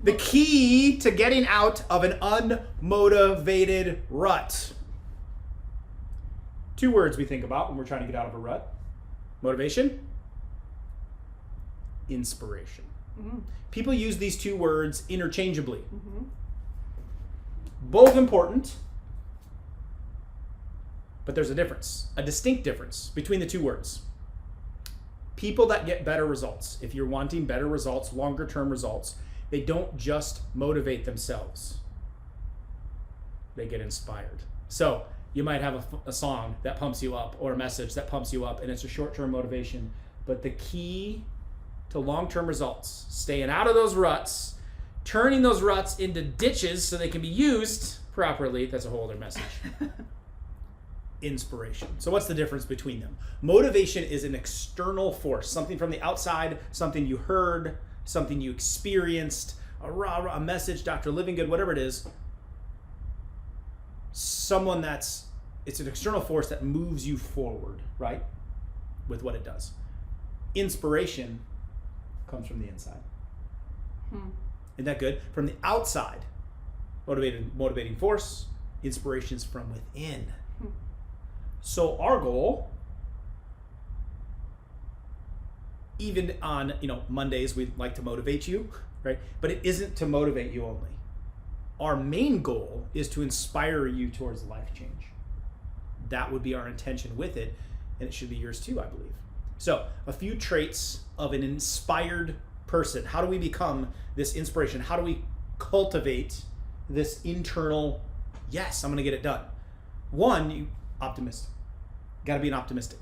The key to getting out of an unmotivated rut. 2 words we think about when we're trying to get out of a rut. Motivation, inspiration. Mm-hmm. People use these 2 words interchangeably. Mm-hmm. Both important, but there's a difference, a distinct difference between the 2 words. People that get better results, if you're wanting better results, longer term results, they don't just motivate themselves. They get inspired. So you might have a song that pumps you up or a message that pumps you up, and it's a short-term motivation. But the key to long-term results, staying out of those ruts, turning those ruts into ditches so they can be used properly, that's a whole other message. Inspiration. So what's the difference between them? Motivation is an external force, something from the outside, something you heard, something you experienced, a message, Dr. Livingood, whatever it is. It's an external force that moves you forward, right? With what it does. Inspiration comes from the inside. Isn't that good? From the outside, motivating force, inspiration is from within. So our goal, even on Mondays, we'd like to motivate you, right? But it isn't to motivate you only. Our main goal is to inspire you towards life change. That would be our intention with it, and it should be yours too, I believe. So a few traits of an inspired person. How do we become this inspiration? How do we cultivate this internal, yes, I'm going to get it done? 1, optimist. Got to be an optimistic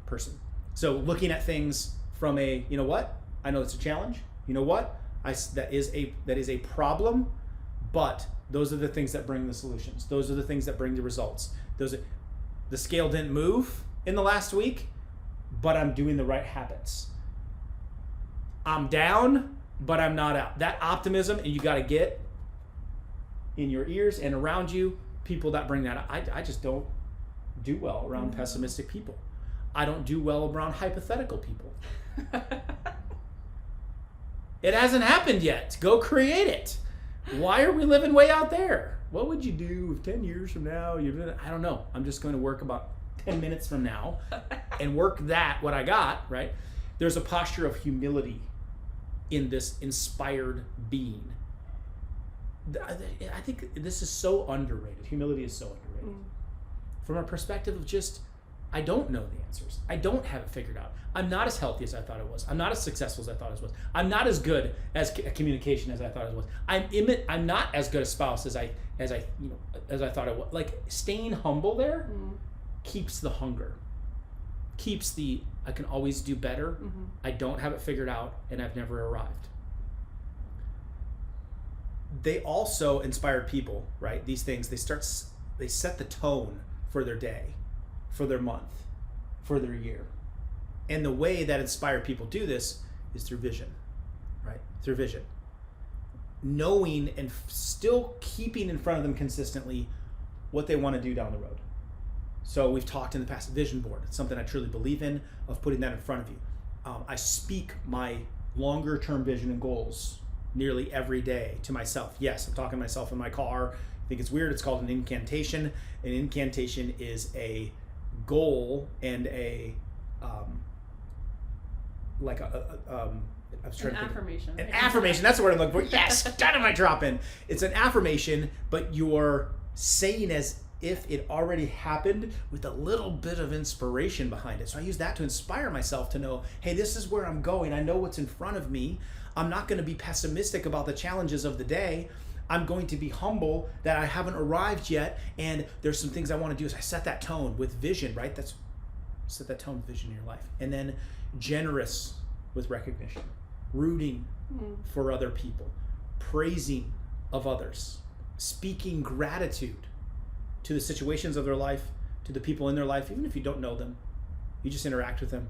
person. So looking at things from a, you know what? I know it's a challenge. You know what? That is a problem, but those are the things that bring the solutions. Those are the things that bring the results. The scale didn't move in the last week, but I'm doing the right habits. I'm down, but I'm not out. That optimism, and you got to get in your ears and around you people that bring that. I just don't do well around pessimistic people. I don't do well around hypothetical people. It hasn't happened yet. Go create it. Why are we living way out there? What would you do if 10 years from now? I don't know. I'm just going to work about 10 minutes from now and work what I got, right? There's a posture of humility in this inspired being. I think this is so underrated. Humility is so underrated. From a perspective of just, I don't know the answers. I don't have it figured out. I'm not as healthy as I thought I was. I'm not as successful as I thought I was. I'm not as good as communication as I thought I was. I'm not as good a spouse as I thought I was. Like, staying humble there keeps the hunger, keeps the I can always do better. I don't have it figured out, and I've never arrived. They also inspired people, right? These things, they set the tone for their day, for their month, for their year. And the way that inspired people do this is through vision, right? Through vision. Knowing and still keeping in front of them consistently what they want to do down the road. So we've talked in the past, vision board. It's something I truly believe in, of putting that in front of you. I speak my longer term vision and goals nearly every day to myself. Yes, I'm talking to myself in my car. I think it's weird. It's called an incantation. An incantation is a goal and a affirmation. An affirmation. That's the word I'm looking for. Yes, dynamite drop in. It's an affirmation, but you're saying as if it already happened with a little bit of inspiration behind it. So I use that to inspire myself to know, hey, this is where I'm going. I know what's in front of me. I'm not going to be pessimistic about the challenges of the day. I'm going to be humble that I haven't arrived yet, and there's some things I want to do. Is I set that tone with vision, right? Set that tone with vision in your life. And then generous with recognition, rooting for other people, praising of others, speaking gratitude to the situations of their life, to the people in their life, even if you don't know them, you just interact with them.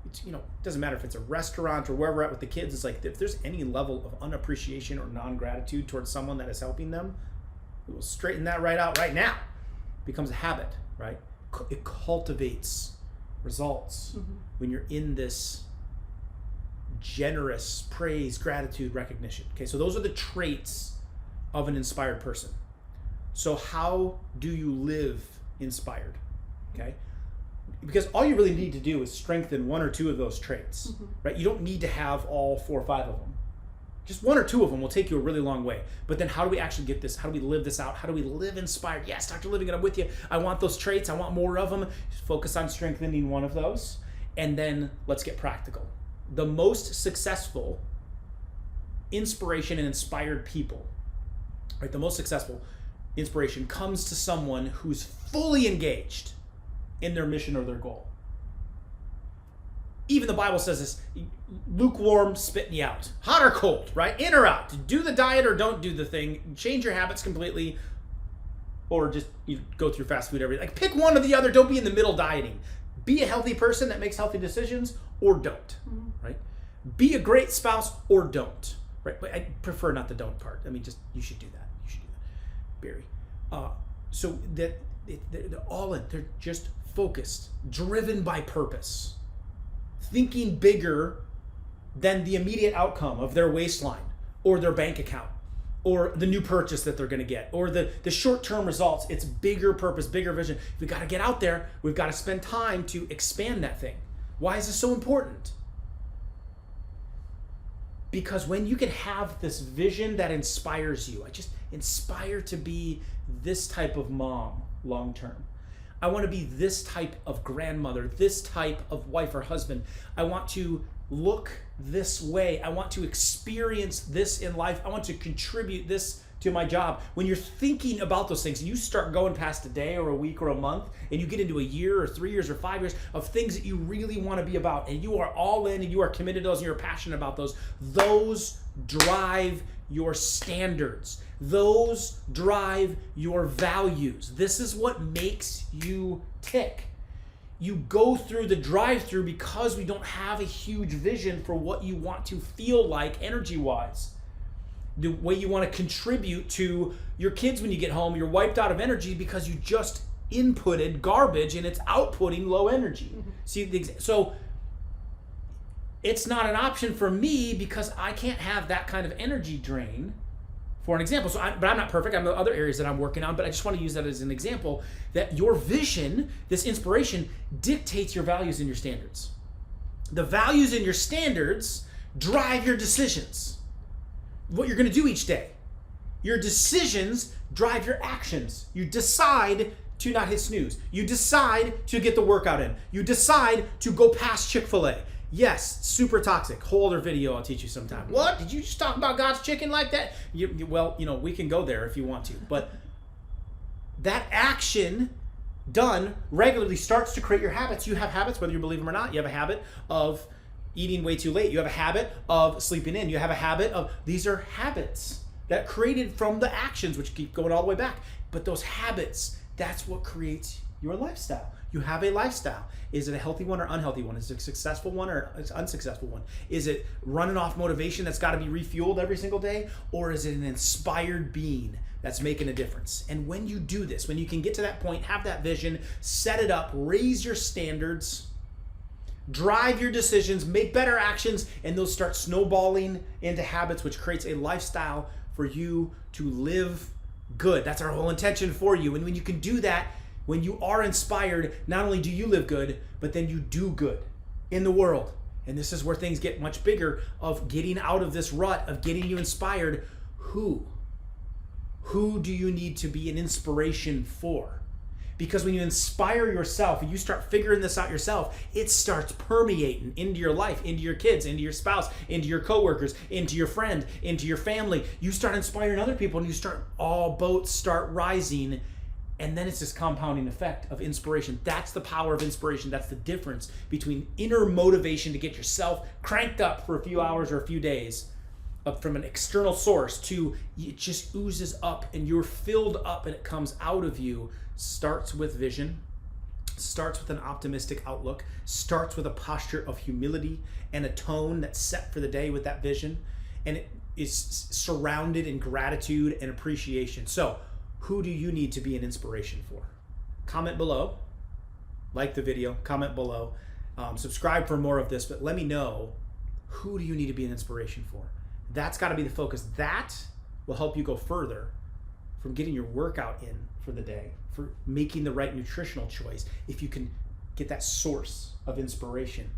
It's, it doesn't matter if it's a restaurant or wherever we're at with the kids. It's like, if there's any level of unappreciation or non-gratitude towards someone that is helping them, we will straighten that right out right now. It becomes a habit, right? It cultivates results when you're in this generous, praise, gratitude, recognition. Okay, so those are the traits of an inspired person. So how do you live inspired? Okay, because all you really need to do is strengthen one or two of those traits, right? You don't need to have all 4 or 5 of them. Just 1 or 2 of them will take you a really long way. But then how do we actually get this? How do we live this out? How do we live inspired? Yes, Dr. Livingood, I'm with you. I want those traits. I want more of them. Just focus on strengthening one of those. And then let's get practical. The most successful inspiration and inspired people, right? The most successful inspiration comes to someone who's fully engaged in their mission or their goal. Even the Bible says this, lukewarm, spitting you out. Hot or cold, right? In or out. Do the diet or don't do the thing. Change your habits completely, or just go through fast food every day. Like, pick one or the other. Don't be in the middle dieting. Be a healthy person that makes healthy decisions, or don't, right? Be a great spouse, or don't, right? But I prefer not the don't part. I mean, just, you should do that. You should do that, Barry. So that they're all in. They're just focused, driven by purpose, thinking bigger than the immediate outcome of their waistline or their bank account or the new purchase that they're going to get or the short-term results. It's bigger purpose, bigger vision. We've got to get out there. We've got to spend time to expand that thing. Why is this so important? Because when you can have this vision that inspires you, I just inspire to be this type of mom long-term. I want to be this type of grandmother, this type of wife or husband. I want to look this way. I want to experience this in life. I want to contribute this to my job. When you're thinking about those things and you start going past a day or a week or a month and you get into a year or 3 years or 5 years of things that you really want to be about and you are all in and you are committed to those and you're passionate about those drive your standards. Those drive your values. This is what makes you tick. You go through the drive-through because we don't have a huge vision for what you want to feel like energy-wise. The way you want to contribute to your kids when you get home, you're wiped out of energy because you just inputted garbage and it's outputting low energy. See, so it's not an option for me because I can't have that kind of energy drain, for an example. But I'm not perfect. I have other areas that I'm working on, but I just want to use that as an example that your vision, this inspiration, dictates your values and your standards. The values and your standards drive your decisions, what you're going to do each day. Your decisions drive your actions. You decide to not hit snooze. You decide to get the workout in. You decide to go past Chick-fil-A. Yes, super toxic. Whole other video I'll teach you sometime. What? Did you just talk about God's chicken like that? Well, we can go there if you want to. But that action done regularly starts to create your habits. You have habits, whether you believe them or not. You have a habit of eating way too late. You have a habit of sleeping in. You have a habit of, these are habits that created from the actions, which keep going all the way back. But those habits, that's what creates your lifestyle. You have a lifestyle. Is it a healthy one or unhealthy one? Is it a successful one or an unsuccessful one? Is it running off motivation that's got to be refueled every single day? Or is it an inspired being that's making a difference? And when you do this, when you can get to that point, have that vision, set it up, raise your standards, drive your decisions, make better actions, and those start snowballing into habits, which creates a lifestyle for you to live good. That's our whole intention for you. And when you can do that, when you are inspired, not only do you live good, but then you do good in the world. And this is where things get much bigger, of getting out of this rut, of getting you inspired. Who do you need to be an inspiration for? Because when you inspire yourself and you start figuring this out yourself, it starts permeating into your life, into your kids, into your spouse, into your coworkers, into your friend, into your family. You start inspiring other people and all boats start rising. And then it's this compounding effect of inspiration. That's the power of inspiration. That's the difference between inner motivation to get yourself cranked up for a few hours or a few days from an external source to it just oozes up and you're filled up and it comes out of you. Starts with vision, starts with an optimistic outlook, starts with a posture of humility and a tone that's set for the day with that vision. And it is surrounded in gratitude and appreciation. So, who do you need to be an inspiration for? Comment below, like the video, comment below, subscribe for more of this, but let me know Who do you need to be an inspiration for? That's got to be the focus. That will help you go further from getting your workout in for the day, for making the right nutritional choice. If you can get that source of inspiration,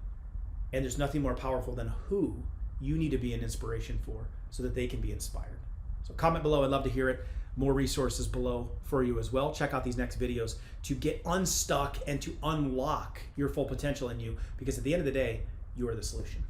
and there's nothing more powerful than who you need to be an inspiration for so that they can be inspired. So comment below. I'd love to hear it. More resources below for you as well. Check out these next videos to get unstuck and to unlock your full potential in you, because at the end of the day, you are the solution.